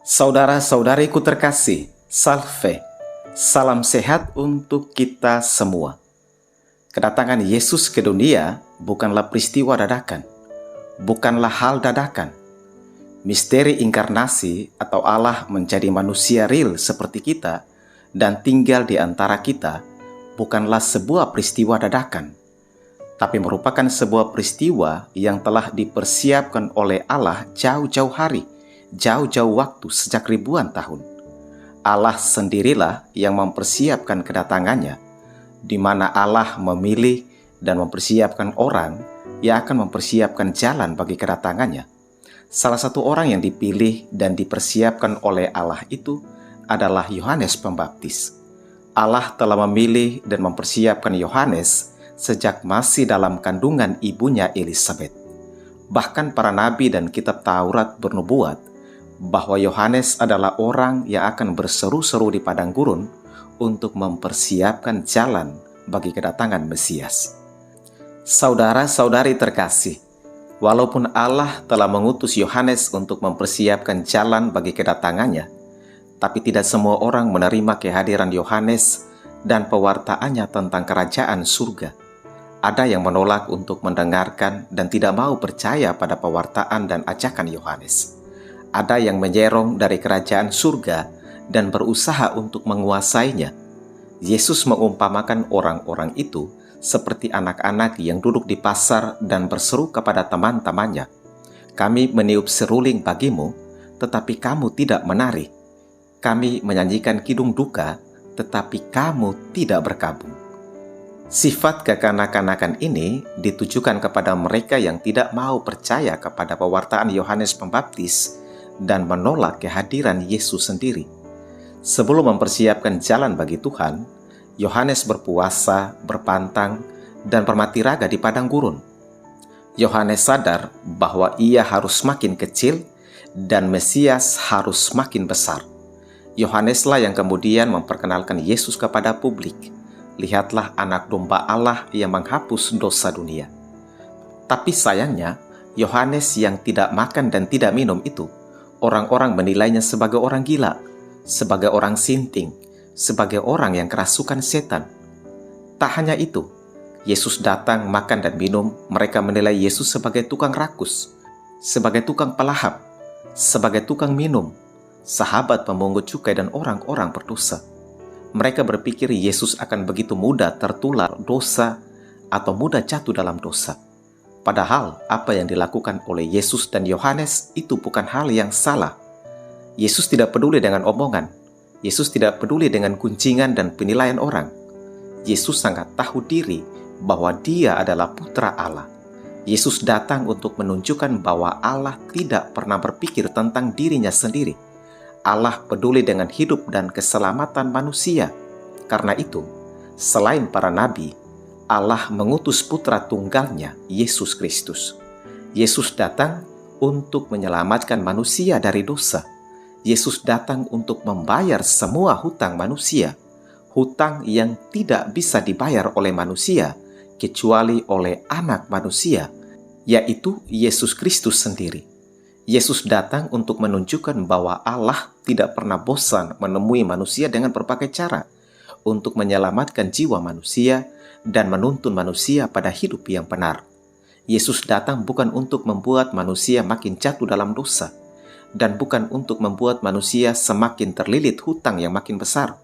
Saudara-saudariku terkasih, salve, salam sehat untuk kita semua. Kedatangan Yesus ke dunia bukanlah peristiwa dadakan, bukanlah hal dadakan. Misteri inkarnasi atau Allah menjadi manusia real seperti kita dan tinggal di antara kita bukanlah sebuah peristiwa dadakan, tapi merupakan sebuah peristiwa yang telah dipersiapkan oleh Allah jauh-jauh hari, jauh-jauh waktu sejak ribuan tahun. Allah sendirilah yang mempersiapkan kedatangannya, di mana Allah memilih dan mempersiapkan orang yang akan mempersiapkan jalan bagi kedatangannya. Salah satu orang yang dipilih dan dipersiapkan oleh Allah itu adalah Yohanes Pembaptis. Allah telah memilih dan mempersiapkan Yohanes sejak masih dalam kandungan ibunya Elisabet. Bahkan para nabi dan kitab Taurat bernubuat bahwa Yohanes adalah orang yang akan berseru-seru di padang gurun untuk mempersiapkan jalan bagi kedatangan Mesias. Saudara-saudari terkasih, walaupun Allah telah mengutus Yohanes untuk mempersiapkan jalan bagi kedatangannya, tapi tidak semua orang menerima kehadiran Yohanes dan pewartaannya tentang kerajaan surga. Ada yang menolak untuk mendengarkan dan tidak mau percaya pada pewartaan dan ajakan Yohanes. Ada yang menyerong dari kerajaan surga dan berusaha untuk menguasainya. Yesus mengumpamakan orang-orang itu seperti anak-anak yang duduk di pasar dan berseru kepada teman-temannya, "Kami meniup seruling bagimu, tetapi kamu tidak menari. Kami menyanyikan kidung duka, tetapi kamu tidak berkabung." Sifat kekanak-kanakan ini ditujukan kepada mereka yang tidak mau percaya kepada pewartaan Yohanes Pembaptis dan menolak kehadiran Yesus sendiri. Sebelum mempersiapkan jalan bagi Tuhan, Yohanes berpuasa, berpantang, dan bermati raga di padang gurun. Yohanes sadar bahwa ia harus semakin kecil dan Mesias harus semakin besar. Yohaneslah yang kemudian memperkenalkan Yesus kepada publik. Lihatlah anak domba Allah yang menghapus dosa dunia. Tapi sayangnya, Yohanes yang tidak makan dan tidak minum itu, orang-orang menilainya sebagai orang gila, sebagai orang sinting, sebagai orang yang kerasukan setan. Tak hanya itu, Yesus datang makan dan minum, mereka menilai Yesus sebagai tukang rakus, sebagai tukang pelahap, sebagai tukang minum, sahabat pemungut cukai dan orang-orang berdosa. Mereka berpikir Yesus akan begitu mudah tertular dosa atau mudah jatuh dalam dosa. Padahal apa yang dilakukan oleh Yesus dan Yohanes itu bukan hal yang salah. Yesus tidak peduli dengan omongan. Yesus tidak peduli dengan guncingan dan penilaian orang. Yesus sangat tahu diri bahwa Dia adalah Putra Allah. Yesus datang untuk menunjukkan bahwa Allah tidak pernah berpikir tentang dirinya sendiri. Allah peduli dengan hidup dan keselamatan manusia. Karena itu, selain para nabi, Allah mengutus putra tunggalnya, Yesus Kristus. Yesus datang untuk menyelamatkan manusia dari dosa. Yesus datang untuk membayar semua hutang manusia, hutang yang tidak bisa dibayar oleh manusia, kecuali oleh anak manusia, yaitu Yesus Kristus sendiri. Yesus datang untuk menunjukkan bahwa Allah tidak pernah bosan menemui manusia dengan berbagai cara untuk menyelamatkan jiwa manusia dan menuntun manusia pada hidup yang benar. Yesus datang bukan untuk membuat manusia makin jatuh dalam dosa, dan bukan untuk membuat manusia semakin terlilit hutang yang makin besar.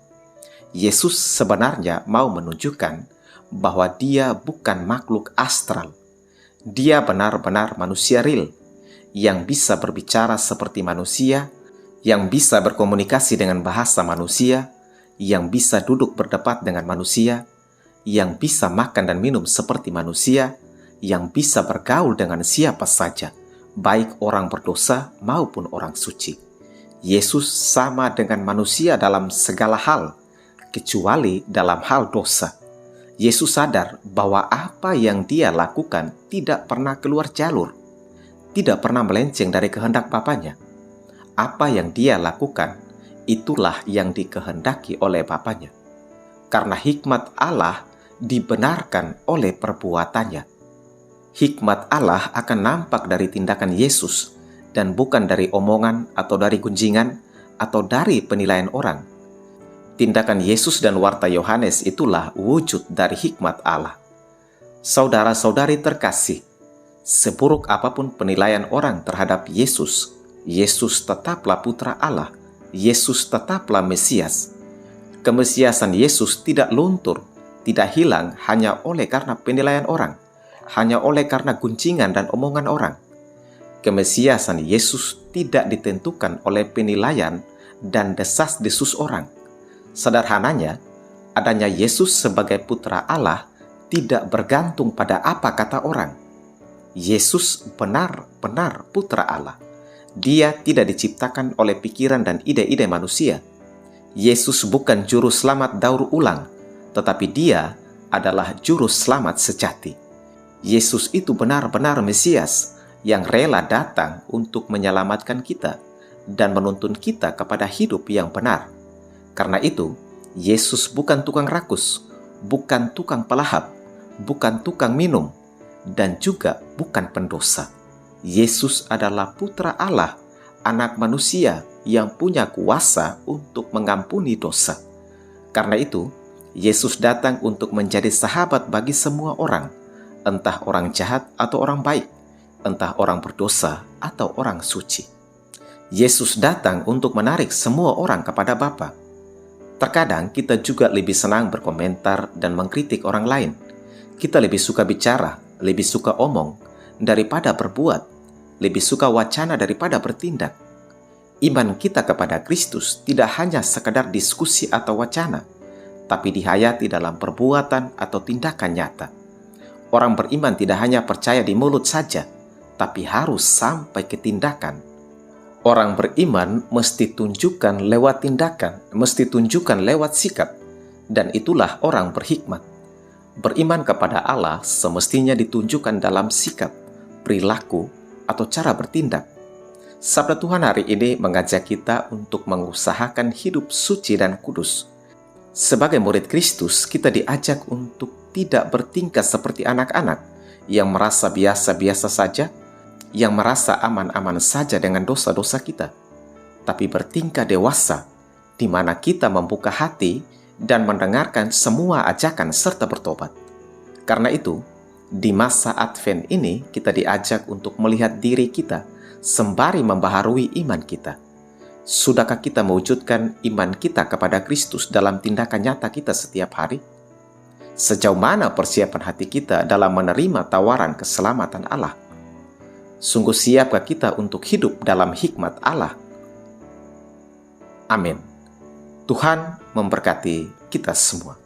Yesus sebenarnya mau menunjukkan bahwa Dia bukan makhluk astral. Dia benar-benar manusia real, yang bisa berbicara seperti manusia, yang bisa berkomunikasi dengan bahasa manusia, yang bisa duduk berdebat dengan manusia, yang bisa makan dan minum seperti manusia, yang bisa bergaul dengan siapa saja, baik orang berdosa maupun orang suci. Yesus sama dengan manusia dalam segala hal, kecuali dalam hal dosa. Yesus sadar bahwa apa yang Dia lakukan tidak pernah keluar jalur, tidak pernah melenceng dari kehendak Bapanya. Apa yang Dia lakukan, itulah yang dikehendaki oleh Bapanya. Karena hikmat Allah dibenarkan oleh perbuatannya. Hikmat Allah akan nampak dari tindakan Yesus dan bukan dari omongan atau dari gunjingan atau dari penilaian orang. Tindakan Yesus dan warta Yohanes itulah wujud dari hikmat Allah. Saudara-saudari terkasih, seburuk apapun penilaian orang terhadap Yesus, Yesus tetaplah Putra Allah, Yesus tetaplah Mesias. Kemesiasan Yesus tidak luntur, tidak hilang hanya oleh karena penilaian orang, hanya oleh karena guncingan dan omongan orang. Kemesiasan Yesus tidak ditentukan oleh penilaian dan desas-desus orang. Sederhananya, adanya Yesus sebagai Putra Allah tidak bergantung pada apa kata orang. Yesus benar-benar Putra Allah. Dia tidak diciptakan oleh pikiran dan ide-ide manusia. Yesus bukan juru selamat daur ulang, tetapi Dia adalah juru selamat sejati. Yesus itu benar-benar Mesias yang rela datang untuk menyelamatkan kita dan menuntun kita kepada hidup yang benar. Karena itu, Yesus bukan tukang rakus, bukan tukang pelahap, bukan tukang minum, dan juga bukan pendosa. Yesus adalah Putra Allah, Anak manusia yang punya kuasa untuk mengampuni dosa. Karena itu, Yesus datang untuk menjadi sahabat bagi semua orang, entah orang jahat atau orang baik, entah orang berdosa atau orang suci. Yesus datang untuk menarik semua orang kepada Bapa. Terkadang kita juga lebih senang berkomentar dan mengkritik orang lain. Kita lebih suka bicara, lebih suka omong, daripada berbuat, lebih suka wacana daripada bertindak. Iman kita kepada Kristus tidak hanya sekadar diskusi atau wacana, tapi dihayati dalam perbuatan atau tindakan nyata. Orang beriman tidak hanya percaya di mulut saja, tapi harus sampai ke tindakan. Orang beriman mesti tunjukkan lewat tindakan, mesti tunjukkan lewat sikap, dan itulah orang berhikmat. Beriman kepada Allah semestinya ditunjukkan dalam sikap, perilaku, atau cara bertindak. Sabda Tuhan hari ini mengajak kita untuk mengusahakan hidup suci dan kudus. Sebagai murid Kristus, kita diajak untuk tidak bertingkah seperti anak-anak yang merasa biasa-biasa saja, yang merasa aman-aman saja dengan dosa-dosa kita, tapi bertingkah dewasa, di mana kita membuka hati dan mendengarkan semua ajakan serta bertobat. Karena itu, di masa Advent ini kita diajak untuk melihat diri kita sembari membaharui iman kita. Sudahkah kita mewujudkan iman kita kepada Kristus dalam tindakan nyata kita setiap hari? Sejauh mana persiapan hati kita dalam menerima tawaran keselamatan Allah? Sungguh siapkah kita untuk hidup dalam hikmat Allah? Amin. Tuhan memberkati kita semua.